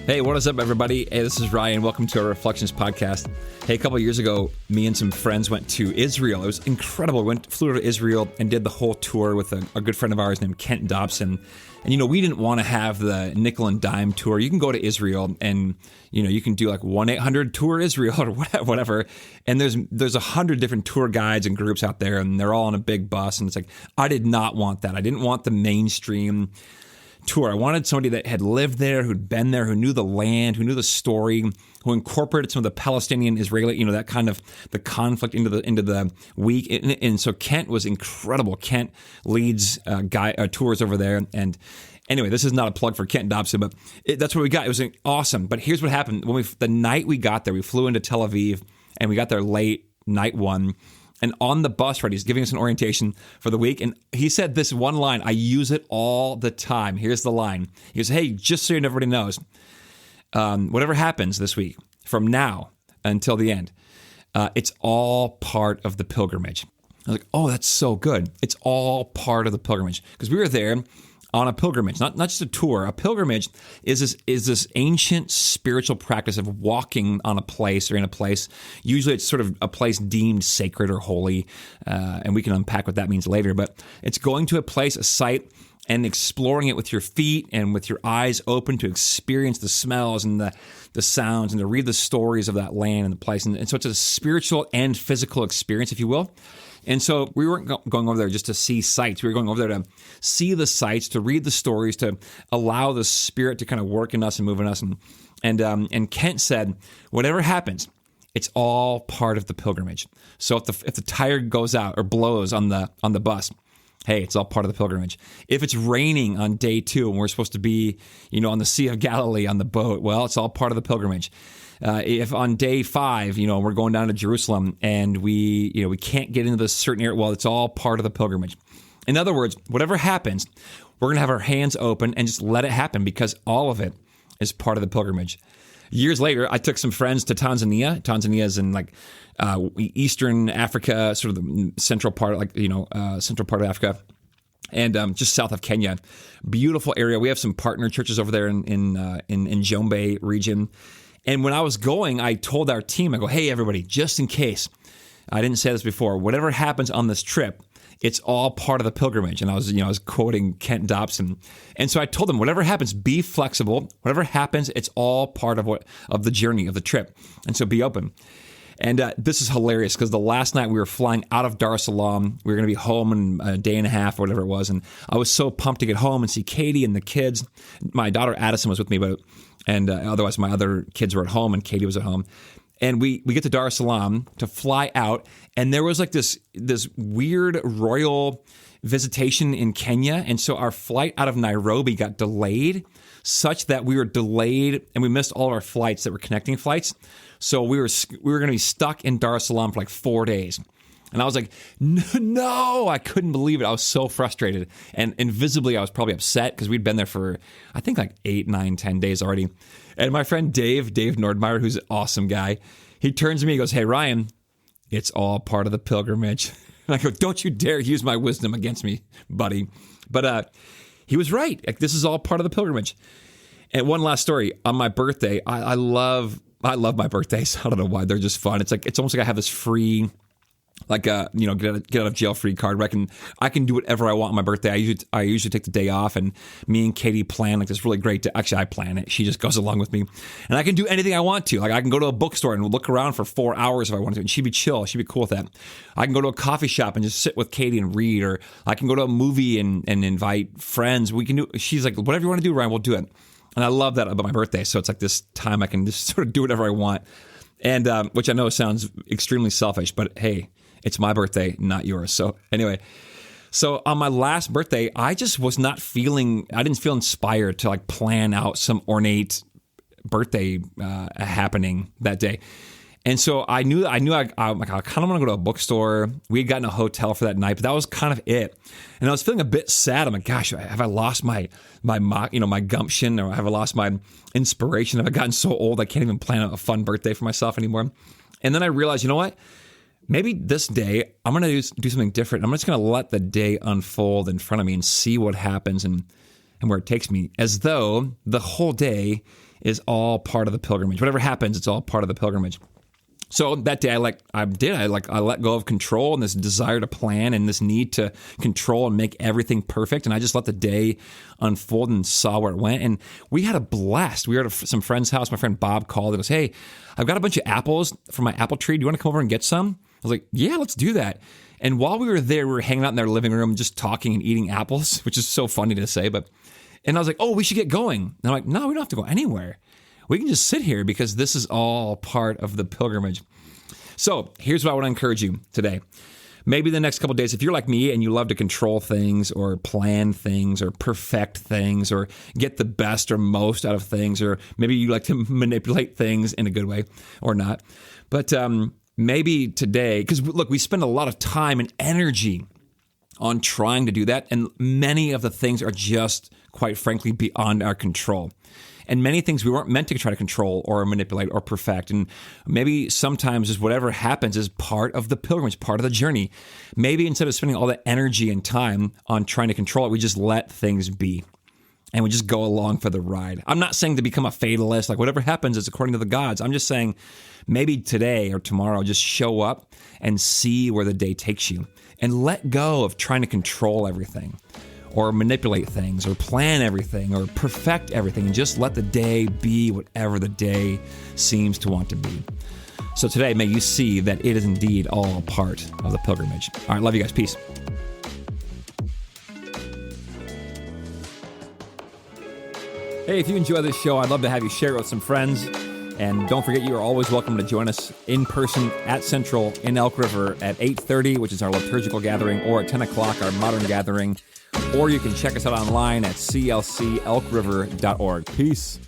Hey, what is up, everybody? Hey, this is Ryan. Welcome to our Reflections podcast. Hey, a couple of years ago, me and some friends went to Israel. It was incredible. We flew to Israel and did the whole tour with a good friend of ours named Kent Dobson. And, we didn't want to have the nickel and dime tour. You can go to Israel and, you can do like 1-800-TOUR Israel or whatever. And there's 100 different tour guides and groups out there, and they're all on a big bus. And it's like, I did not want that. I didn't want the mainstream tour. I wanted somebody that had lived there, who'd been there, who knew the land, who knew the story, who incorporated some of the Palestinian, Israeli, that kind of the conflict into the week. And so Kent was incredible. Kent leads tours over there. And anyway, this is not a plug for Kent Dobson, but that's what we got. It was awesome. But here's what happened. The night we got there, we flew into Tel Aviv, and we got there late, night one. And on the bus ride, he's giving us an orientation for the week. And he said this one line. I use it all the time. Here's the line. He goes, hey, just so everybody knows, whatever happens this week, from now until the end, it's all part of the pilgrimage. I was like, oh, that's so good. It's all part of the pilgrimage. Because we were there on a pilgrimage, not just a tour. A pilgrimage is this ancient spiritual practice of walking on a place or in a place. Usually it's sort of a place deemed sacred or holy, and we can unpack what that means later. But it's going to a place, a site, and exploring it with your feet and with your eyes open to experience the smells and the sounds and to read the stories of that land and the place. And so it's a spiritual and physical experience, if you will. And so we weren't going over there just to see sights. We were going over there to see the sights, to read the stories, to allow the Spirit to kind of work in us and move in us. And Kent said, whatever happens, it's all part of the pilgrimage. So if the tire goes out or blows on the bus, hey, it's all part of the pilgrimage. If it's raining on day 2 and we're supposed to be, on the Sea of Galilee on the boat, well, it's all part of the pilgrimage. If on day 5, we're going down to Jerusalem and we can't get into this certain area, well, it's all part of the pilgrimage. In other words, whatever happens, we're going to have our hands open and just let it happen because all of it is part of the pilgrimage. Years later, I took some friends to Tanzania. Tanzania is in Eastern Africa, sort of the central part, central part of Africa. And just south of Kenya, beautiful area. We have some partner churches over there in Njombe region. And when I was going, I told our team, I go, hey, everybody, just in case, I didn't say this before, whatever happens on this trip, it's all part of the pilgrimage. And I was quoting Kent Dobson. And so I told them, whatever happens, be flexible. Whatever happens, it's all part of the journey, of the trip. And so be open. And this is hilarious because the last night we were flying out of Dar es Salaam. We were going to be home in a day and a half or whatever it was. And I was so pumped to get home and see Katie and the kids. My daughter Addison was with me, and otherwise my other kids were at home and Katie was at home. And we get to Dar es Salaam to fly out. And there was like this weird royal visitation in Kenya. And so our flight out of Nairobi got delayed such that we were delayed and we missed all of our flights that were connecting flights. So we were going to be stuck in Dar es Salaam for like 4 days. And I was like, no, I couldn't believe it. I was so frustrated. And invisibly, I was probably upset because we'd been there for, I think, like 8, 9, 10 days already. And my friend Dave Nordmeyer, who's an awesome guy, he turns to me and goes, hey, Ryan, it's all part of the pilgrimage. And I go, don't you dare use my wisdom against me, buddy. But he was right. Like, this is all part of the pilgrimage. And one last story. On my birthday, I love my birthdays. I don't know why. They're just fun. It's almost like I have this free, get out of jail free card where I can do whatever I want on my birthday. I usually take the day off, and me and Katie plan like this really great day. Actually, I plan it. She just goes along with me, and I can do anything I want to. Like, I can go to a bookstore and look around for 4 hours if I want to, and she'd be chill. She'd be cool with that. I can go to a coffee shop and just sit with Katie and read, or I can go to a movie and invite friends. We can do. She's like, whatever you want to do, Ryan, we'll do it. And I love that about my birthday. So it's like this time I can just sort of do whatever I want, and which I know sounds extremely selfish, but hey, it's my birthday, not yours. So anyway, so on my last birthday, I just was not I didn't feel inspired to like plan out some ornate birthday happening that day. And so I knew I kind of want to go to a bookstore. We had gotten a hotel for that night, but that was kind of it. And I was feeling a bit sad. I'm like, gosh, have I lost my gumption, or have I lost my inspiration? Have I gotten so old I can't even plan a fun birthday for myself anymore? And then I realized, you know what? Maybe this day I'm going to do something different. I'm just going to let the day unfold in front of me and see what happens and where it takes me, as though the whole day is all part of the pilgrimage. Whatever happens, it's all part of the pilgrimage. So that day, I let go of control and this desire to plan and this need to control and make everything perfect. And I just let the day unfold and saw where it went. And we had a blast. We were at some friend's house. My friend Bob called and goes, "Hey, I've got a bunch of apples from my apple tree. Do you want to come over and get some?" I was like, "Yeah, let's do that." And while we were there, we were hanging out in their living room, just talking and eating apples, which is so funny to say. And I was like, "Oh, we should get going." And I'm like, "No, we don't have to go anywhere. We can just sit here because this is all part of the pilgrimage." So here's what I want to encourage you today. Maybe the next couple of days, if you're like me and you love to control things or plan things or perfect things or get the best or most out of things, or maybe you like to manipulate things in a good way or not. But maybe today, because look, we spend a lot of time and energy on trying to do that. And many of the things are just, quite frankly, beyond our control. And many things we weren't meant to try to control or manipulate or perfect. And maybe sometimes just whatever happens is part of the pilgrimage, part of the journey. Maybe instead of spending all that energy and time on trying to control it, we just let things be. And we just go along for the ride. I'm not saying to become a fatalist, like whatever happens is according to the gods. I'm just saying maybe today or tomorrow, just show up and see where the day takes you. And let go of trying to control everything, or manipulate things, or plan everything, or perfect everything, and just let the day be whatever the day seems to want to be. So today, may you see that it is indeed all part of the pilgrimage. All right, love you guys. Peace. Hey, if you enjoy this show, I'd love to have you share it with some friends. And don't forget, you are always welcome to join us in person at Central in Elk River at 8:30, which is our liturgical gathering, or at 10 o'clock, our modern gathering. Or you can check us out online at clcelkriver.org. Peace.